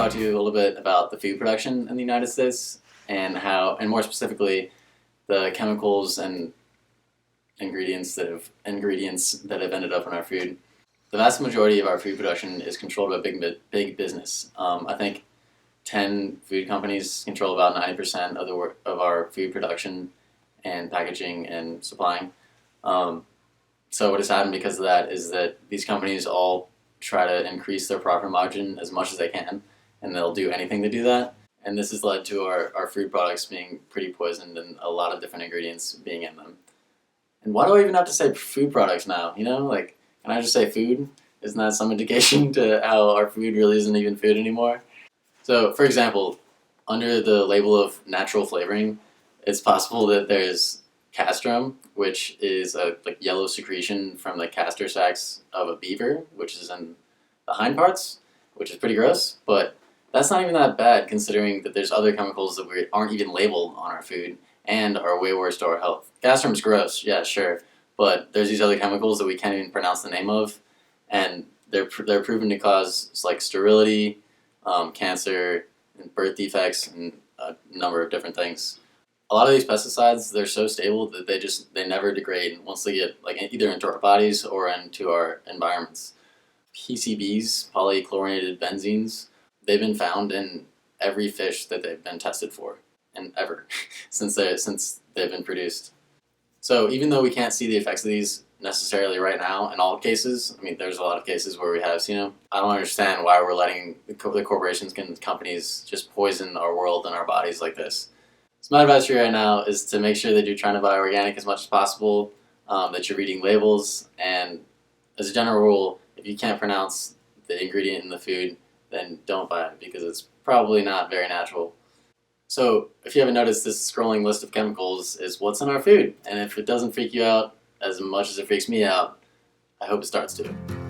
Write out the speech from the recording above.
talk to you a little bit about the food production in the United States and and more specifically, the chemicals and ingredients that have ended up in our food. The vast majority of our food production is controlled by big business. I think 10 food companies control about 90% of our food production and packaging and supplying. So what has happened because of that is that these companies all try to increase their profit margin as much as they can, and they'll do anything to do that. And this has led to our food products being pretty poisoned and a lot of different ingredients being in them. And why do I even have to say food products now? Can I just say food? Isn't that some indication to how our food really isn't even food anymore? So, for example, under the label of natural flavoring, it's possible that there's castrum, which is a yellow secretion from the castor sacs of a beaver, which is in the hind parts, which is pretty gross. But that's not even that bad considering that there's other chemicals that aren't even labeled on our food and are way worse to our health. Castrum's gross, yeah, sure, but there's these other chemicals that we can't even pronounce the name of, and they're proven to cause sterility, cancer, and birth defects, and a number of different things. A lot of these pesticides, they're so stable that they never degrade once they get either into our bodies or into our environments. PCBs, polychlorinated benzenes, they've been found in every fish that they've been tested for, and ever since they've been produced. So even though we can't see the effects of these necessarily right now in all cases, there's a lot of cases where we have seen them. I don't understand why we're letting the corporations and companies just poison our world and our bodies like this. So my advice for you right now is to make sure that you're trying to buy organic as much as possible, that you're reading labels, and as a general rule, if you can't pronounce the ingredient in the food, then don't buy it because it's probably not very natural. So if you haven't noticed, this scrolling list of chemicals is what's in our food, and if it doesn't freak you out as much as it freaks me out, I hope it starts to.